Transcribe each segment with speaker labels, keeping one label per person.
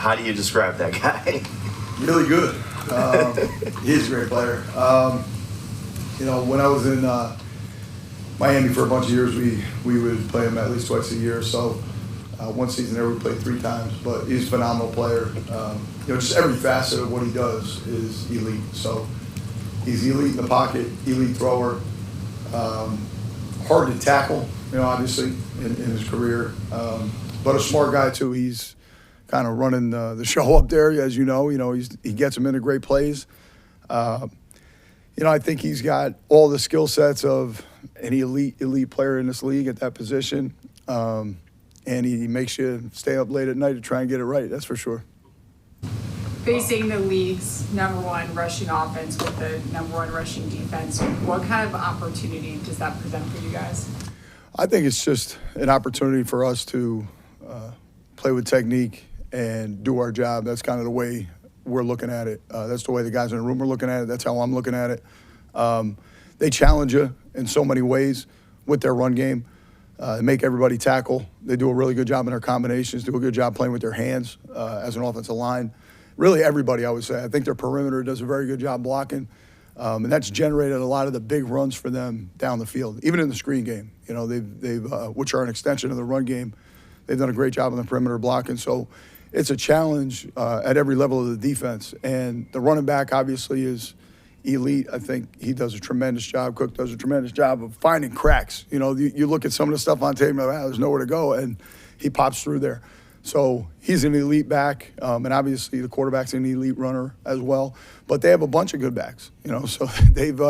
Speaker 1: How do you describe that guy?
Speaker 2: Really good. He's a great player. When I was in Miami for a bunch of years, we would play him at least twice a year. So one season there we played 3 times. But he's a phenomenal player. Just every facet of what he does is elite. So he's elite in the pocket, elite thrower, hard to tackle, obviously in his career. But a smart guy too. He's kind of running the show up there, as you know. He gets them into great plays. I think he's got all the skill sets of any elite player in this league at that position. And he makes you stay up late at night to try and get it right, that's for sure.
Speaker 3: Facing the league's #1 rushing offense with the #1 rushing defense, what kind of opportunity does that present for you guys?
Speaker 2: I think it's just an opportunity for us to play with technique and do our job. That's kind of the way we're looking at it. That's the way the guys in the room are looking at it. That's how I'm looking at it. They challenge you in so many ways with their run game. They make everybody tackle. They do a really good job in their combinations, do a good job playing with their hands as an offensive line. Really everybody, I would say. I think their perimeter does a very good job blocking. And that's generated a lot of the big runs for them down the field, even in the screen game. They've which are an extension of the run game. They've done a great job on the perimeter blocking. So it's a challenge at every level of the defense. And the running back obviously is elite. I think he does a tremendous job. Cook does a tremendous job of finding cracks. You look at some of the stuff on tape and like, there's nowhere to go, and he pops through there. So he's an elite back, and obviously the quarterback's an elite runner as well. But they have a bunch of good backs, so they've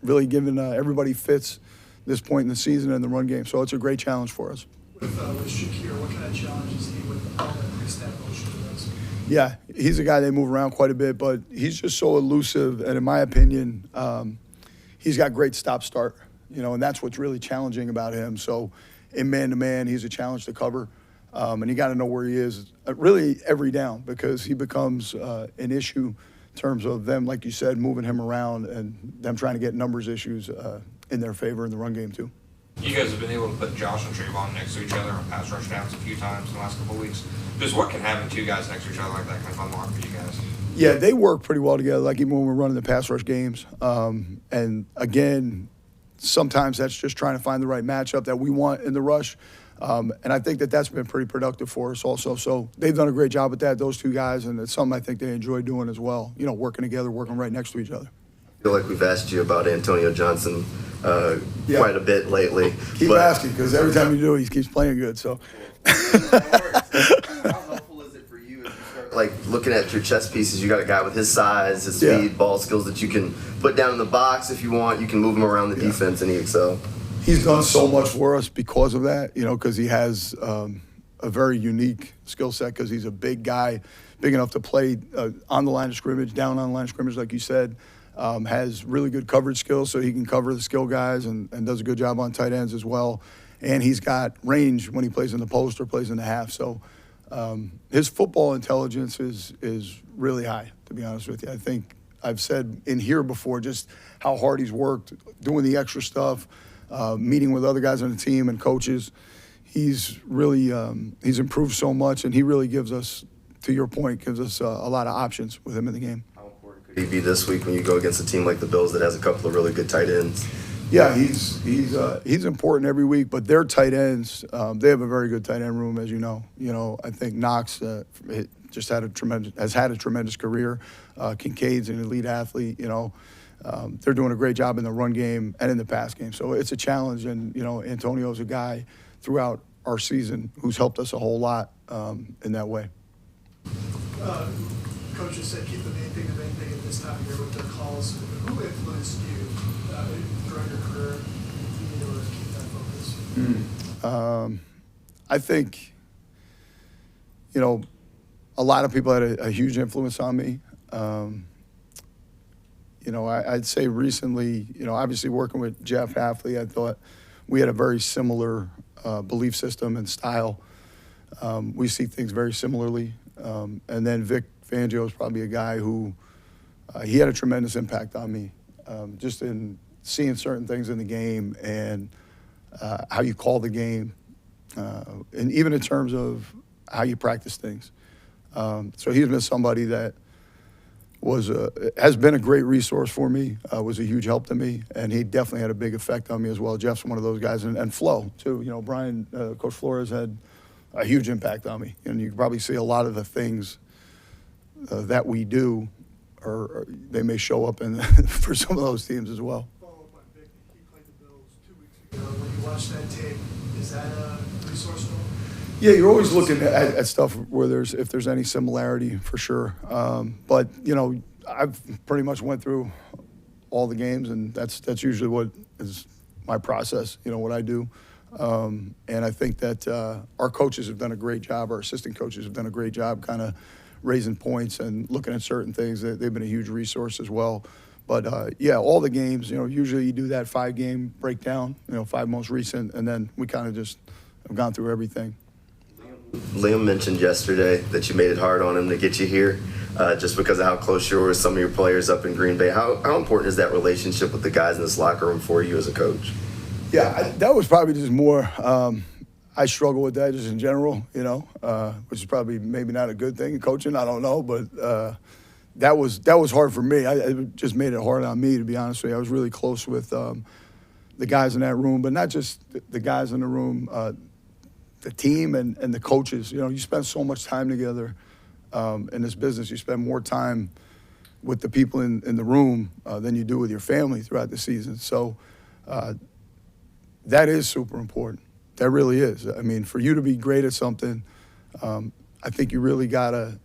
Speaker 2: really given everybody fits this point in the season in the run game. So it's a great challenge for us.
Speaker 4: With Shakir, what kind of challenge is he with all that pre-snap motion he does?
Speaker 2: Yeah, he's a guy they move around quite a bit, but he's just so elusive, and in my opinion, he's got great stop-start, and that's what's really challenging about him. So in man-to-man, he's a challenge to cover, and you got to know where he is really every down, because he becomes an issue in terms of them, like you said, moving him around and them trying to get numbers issues in their favor in the run game too.
Speaker 5: You guys have been able to put Josh and Trayvon next to each other on pass rush downs a few times in the last couple of weeks. Just what can having 2 guys next to each other like that kind of unlock for you guys?
Speaker 2: Yeah, they work pretty well together, like even when we're running the pass rush games. And again, sometimes that's just trying to find the right matchup that we want in the rush. And I think that's been pretty productive for us also. So they've done a great job with that, those 2 guys, and it's something I think they enjoy doing as well, working together, working right next to each other.
Speaker 1: I feel like we've asked you about Antonio Johnson quite a bit lately.
Speaker 2: Keep asking, because every time you do, he keeps playing good. So,
Speaker 1: how helpful is it for you as you start looking at your chess pieces? You got a guy with his size, his speed, ball skills that you can put down in the box if you want. You can move him around the defense, and he excel. He's
Speaker 2: done so much for us because of that. Because he has a very unique skill set. Because he's a big guy, big enough to play on the line of scrimmage, down on the line of scrimmage, like you said. Has really good coverage skills, so he can cover the skill guys and does a good job on tight ends as well. And he's got range when he plays in the post or plays in the half. So his football intelligence is really high, to be honest with you. I think I've said in here before just how hard he's worked, doing the extra stuff, meeting with other guys on the team and coaches. He's really he's improved so much, and he really gives us, to your point, gives us a lot of options with him in the game.
Speaker 1: Could he be this week when you go against a team like the Bills that has a couple of really good tight ends?
Speaker 2: Yeah, he's important every week, but their tight ends, they have a very good tight end room, as you know. I think Knox has had a tremendous career. Kincaid's an elite athlete. They're doing a great job in the run game and in the pass game. So it's a challenge, and Antonio's a guy throughout our season who's helped us a whole lot in that way.
Speaker 4: Coach just said keep the main thing at this time of year with the calls. Who influenced you during your career in order to keep that focus?
Speaker 2: I think, a lot of people had a huge influence on me. I'd say recently, obviously working with Jeff Hafley, I thought we had a very similar belief system and style. We see things very similarly. And then Vic Fangio is probably a guy who he had a tremendous impact on me, just in seeing certain things in the game and how you call the game, and even in terms of how you practice things. So he's been somebody that has been a great resource for me, was a huge help to me, and he definitely had a big effect on me as well. Jeff's one of those guys, and Flo, too. You know, Brian, Coach Flores had a huge impact on me, and you can probably see a lot of the things that we do, or they may show up in for some of those teams as well.
Speaker 4: Follow up on Vic, he played the Bills 2 weeks ago. When you watch that tape, is that a resource at all?
Speaker 2: Yeah, you're always looking at stuff where if there's any similarity, for sure. But you know, I've pretty much went through all the games, and that's usually what is my process. You know, what I do, and I think that our coaches have done a great job. Our assistant coaches have done a great job, kind of raising points and looking at certain things. They've been a huge resource as well. But yeah, all the games. You know, usually you do that 5-game breakdown. You know, 5 most recent, and then we kind of just have gone through everything.
Speaker 1: Liam mentioned yesterday that you made it hard on him to get you here, just because of how close you were with some of your players up in Green Bay. How important is that relationship with the guys in this locker room for you as a coach?
Speaker 2: Yeah, that was probably just more. I struggle with that just in general, you know, which is probably maybe not a good thing in coaching. I don't know, but that was hard for me. It just made it hard on me, to be honest with you. I was really close with the guys in that room, but not just the guys in the room. The team and the coaches. You know, you spend so much time together in this business. You spend more time with the people in the room than you do with your family throughout the season. So that is super important. That really is. I mean, for you to be great at something, I think you really got to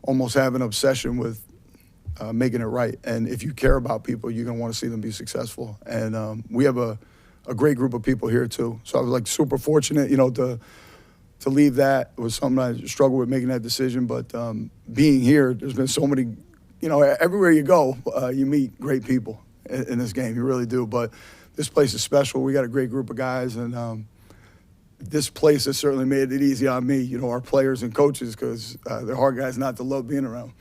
Speaker 2: almost have an obsession with making it right. And if you care about people, you're going to want to see them be successful. And we have a great group of people here too. So I was like super fortunate, you know, to leave that. It was something I struggled with making that decision. But being here, there's been so many, you know, everywhere you go, you meet great people in this game. You really do. But this place is special. We got a great group of guys, and this place has certainly made it easy on me, you know, our players and coaches, because they're hard guys not to love being around.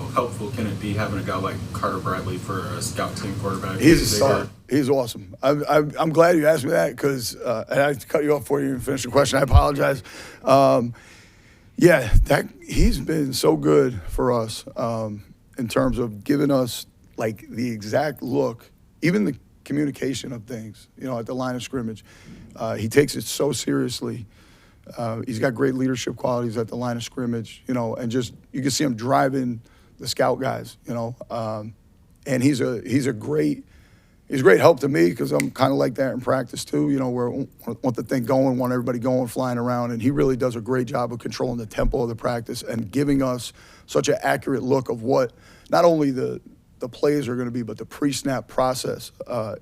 Speaker 6: How helpful can it be having a guy like Carter Bradley for a scout team quarterback?
Speaker 2: He's a star. He's awesome. I'm glad you asked me that, because and I cut you off before you even finished the question. I apologize. Yeah, he's been so good for us in terms of giving us like the exact look, even the communication of things, you know, at the line of scrimmage. He takes it so seriously. He's got great leadership qualities at the line of scrimmage, you know, and just you can see him driving the scout guys, you know, and he's a great help to me, because I'm kind of like that in practice too, you know, where I want the thing going, want everybody going, flying around, and he really does a great job of controlling the tempo of the practice and giving us such an accurate look of what not only the plays are going to be, but the pre-snap process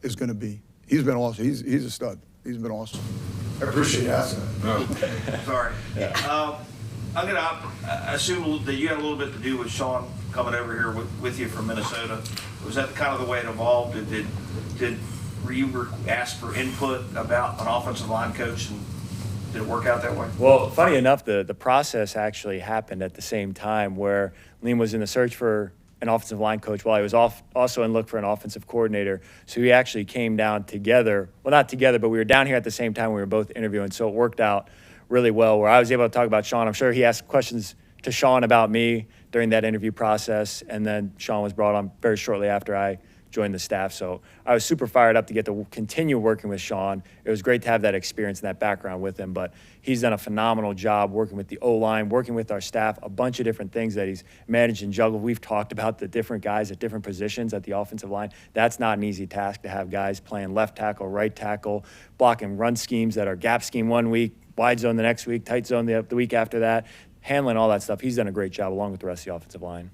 Speaker 2: is going to be. He's been awesome. He's a stud. He's been awesome. I appreciate you asking that.
Speaker 7: Sorry. I'm going to assume that you had a little bit to do with Sean coming over here with you from Minnesota. Was that kind of the way it evolved? Were you asked for input about an offensive line coach, and did it work out that way?
Speaker 8: Well, funny enough, the process actually happened at the same time, where Liam was in the search for an offensive line coach while he was also in look for an offensive coordinator. So we actually came down together. Well, not together, but we were down here at the same time. We were both interviewing, so it worked out really well, where I was able to talk about Sean. I'm sure he asked questions to Sean about me during that interview process, and then Sean was brought on very shortly after I joined the staff. So I was super fired up to get to continue working with Sean. It was great to have that experience and that background with him, but he's done a phenomenal job working with the O-line, working with our staff, a bunch of different things that he's managed and juggled. We've talked about the different guys at different positions at the offensive line. That's not an easy task, to have guys playing left tackle, right tackle, blocking run schemes that are gap scheme one week, wide zone the next week, tight zone the week after that, handling all that stuff. He's done a great job along with the rest of the offensive line.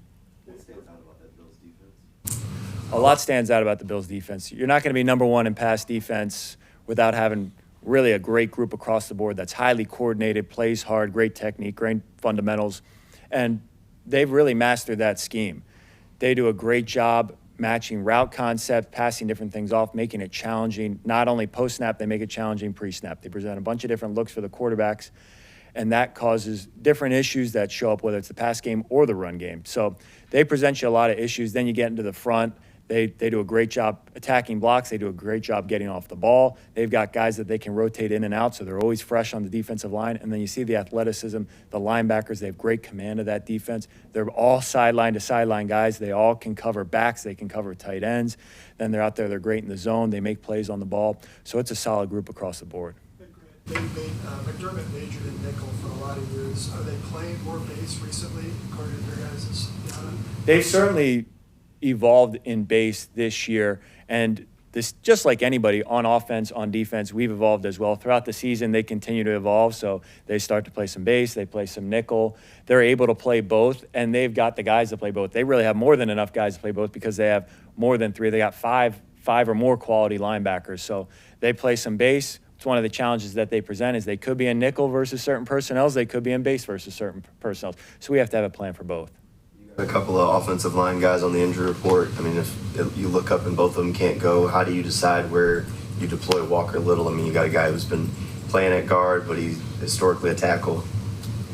Speaker 8: A lot stands out about the Bills defense. You're not going to be number one in pass defense without having really a great group across the board that's highly coordinated, plays hard, great technique, great fundamentals, and they've really mastered that scheme. They do a great job matching route concept, passing different things off, making it challenging. Not only post-snap, they make it challenging pre-snap. They present a bunch of different looks for the quarterbacks, and that causes different issues that show up, whether it's the pass game or the run game. So they present you a lot of issues. Then you get into the front. They do a great job attacking blocks. They do a great job getting off the ball. They've got guys that they can rotate in and out, so they're always fresh on the defensive line. And then you see the athleticism, the linebackers, they have great command of that defense. They're all sideline to sideline guys. They all can cover backs. They can cover tight ends. Then they're out there. They're great in the zone. They make plays on the ball. So it's a solid group across the board.
Speaker 4: McDermott majored in nickel for a lot of years. Are they playing more base recently, according to your guys' data?
Speaker 8: They've certainly evolved in base this year, and this, just like anybody on offense, on defense, we've evolved as well. Throughout the season, they continue to evolve, so they start to play some base, they play some nickel. They're able to play both, and they've got the guys to play both. They really have more than enough guys to play both because they have more than three. They got five or more quality linebackers, so they play some base. It's one of the challenges that they present is they could be in nickel versus certain personnels, they could be in base versus certain personnels. So we have to have a plan for both.
Speaker 1: A couple of offensive line guys on the injury report. I mean, if you look up and both of them can't go, how do you decide where you deploy Walker Little? I mean, you got a guy who's been playing at guard, but he's historically a tackle.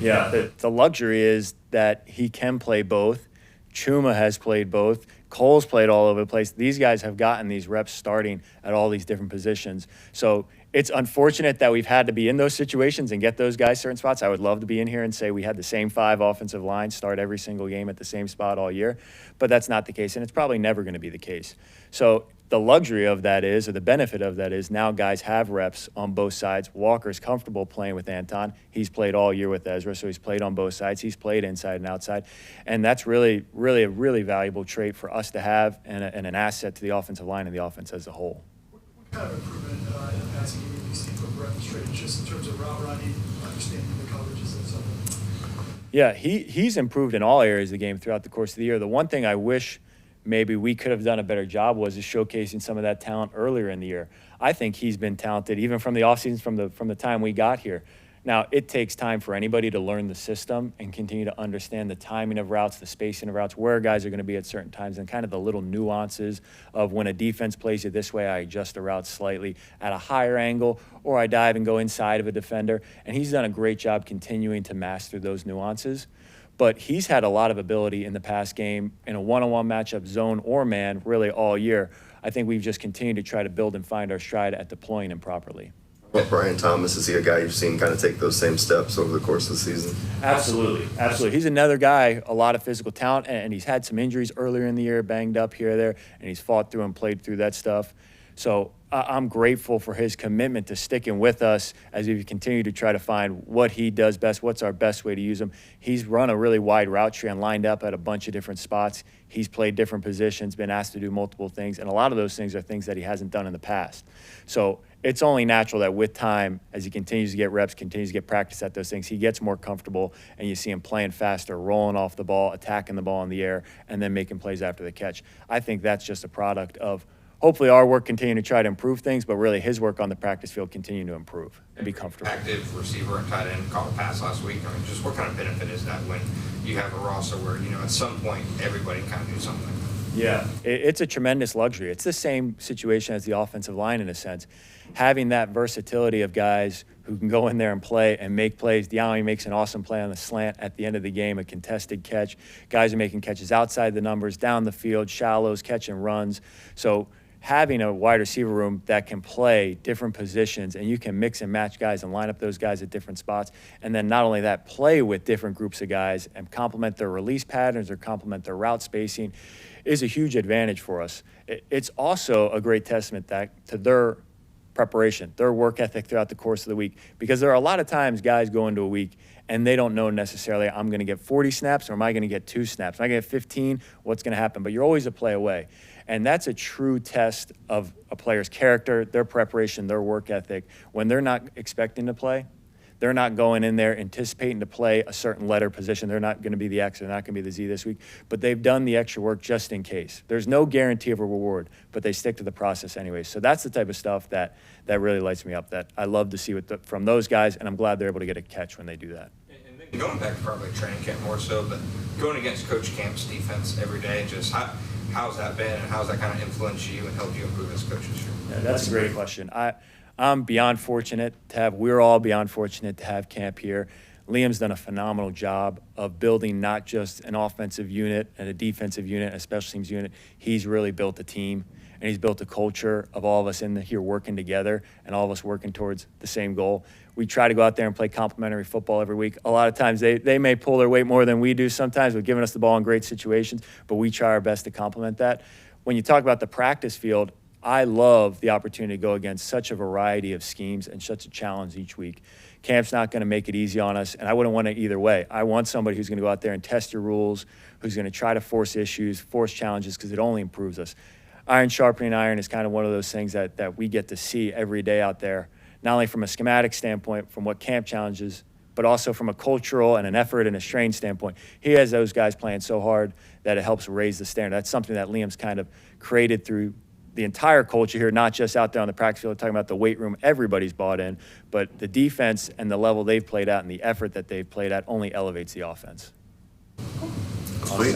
Speaker 8: Yeah, the luxury is that he can play both. Chuma has played both. Cole's played all over the place. These guys have gotten these reps starting at all these different positions. So it's unfortunate that we've had to be in those situations and get those guys certain spots. I would love to be in here and say we had the same 5 offensive lines start every single game at the same spot all year, but that's not the case, and it's probably never going to be the case. So the luxury of that is, or the benefit of that is, now guys have reps on both sides. Walker's comfortable playing with Anton. He's played all year with Ezra, so he's played on both sides. He's played inside and outside, and that's really a really valuable trait for us to have and an asset to the offensive line and the offense as a whole.
Speaker 4: What kind of improvement in the passing game do you see from Brett Strange, just in terms of route running, understanding the coverages and something?
Speaker 8: Yeah, he's improved in all areas of the game throughout the course of the year. The one thing I wish maybe we could have done a better job was is showcasing some of that talent earlier in the year. I think he's been talented even from the offseason, from the time we got here. Now, it takes time for anybody to learn the system and continue to understand the timing of routes, the spacing of routes, where guys are going to be at certain times, and kind of the little nuances of when a defense plays it this way, I adjust the route slightly at a higher angle, or I dive and go inside of a defender. And he's done a great job continuing to master those nuances. But he's had a lot of ability in the pass game in a one-on-one matchup, zone or man, really all year. I think we've just continued to try to build and find our stride at deploying him properly.
Speaker 1: Well, Brian Thomas, is he a guy you've seen kind of take those same steps over the course of the season?
Speaker 8: Absolutely. He's another guy, a lot of physical talent, and he's had some injuries earlier in the year, banged up here or there, and he's fought through and played through that stuff. So I'm grateful for his commitment to sticking with us as we continue to try to find what he does best, what's our best way to use him. He's run a really wide route tree and lined up at a bunch of different spots. He's played different positions, been asked to do multiple things, and a lot of those things are things that he hasn't done in the past. So it's only natural that with time, as he continues to get reps, continues to get practice at those things, he gets more comfortable, and you see him playing faster, rolling off the ball, attacking the ball in the air, and then making plays after the catch. I think that's just a product of hopefully our work continuing to try to improve things, but really his work on the practice field continuing to improve and be comfortable.
Speaker 5: Active receiver and tight end caught a pass last week. I mean, just what kind of benefit is that when you have a roster where, at some point everybody can kind of do something?
Speaker 8: Yeah, it's a tremendous luxury. It's the same situation as the offensive line in a sense. Having that versatility of guys who can go in there and play and make plays. De'Ami makes an awesome play on the slant at the end of the game, a contested catch. Guys are making catches outside the numbers, down the field, shallows, catching runs. So having a wide receiver room that can play different positions and you can mix and match guys and line up those guys at different spots. And then not only that, play with different groups of guys and complement their release patterns or complement their route spacing is a huge advantage for us. It's also a great testament to their preparation, their work ethic throughout the course of the week, because there are a lot of times guys go into a week and they don't know necessarily, I'm going to get 40 snaps or am I going to get 2 snaps? Am I going to get 15? What's going to happen? But you're always a play away. And that's a true test of a player's character, their preparation, their work ethic. When they're not expecting to play, they're not going in there anticipating to play a certain letter position. They're not going to be the X, they're not going to be the Z this week, but they've done the extra work just in case. There's no guarantee of a reward, but they stick to the process anyway. So that's the type of stuff that really lights me up, that I love to see from those guys, and I'm glad they're able to get a catch when they do that.
Speaker 5: And then going back to probably training camp more so, but going against Coach Camp's defense every day, just how's that been, and how's that kind of influenced you and helped you improve as coach this year?
Speaker 8: Yeah, that's a great question. We're all beyond fortunate to have camp here. Liam's done a phenomenal job of building not just an offensive unit and a defensive unit, a special teams unit. He's really built a team, and he's built a culture of all of us in here working together and all of us working towards the same goal. We try to go out there and play complementary football every week. A lot of times they may pull their weight more than we do sometimes with giving us the ball in great situations, but we try our best to complement that. When you talk about the practice field, I love the opportunity to go against such a variety of schemes and such a challenge each week. Camp's not going to make it easy on us, and I wouldn't want it either way. I want somebody who's going to go out there and test your rules, who's going to try to force issues, force challenges, because it only improves us. Iron sharpening iron is kind of one of those things that we get to see every day out there, not only from a schematic standpoint, from what camp challenges, but also from a cultural and an effort and a strain standpoint. He has those guys playing so hard that it helps raise the standard. That's something that Liam's kind of created through the entire culture here, not just out there on the practice field, talking about the weight room, everybody's bought in, but the defense and the level they've played at and the effort that they've played at only elevates the offense.
Speaker 1: Sweet.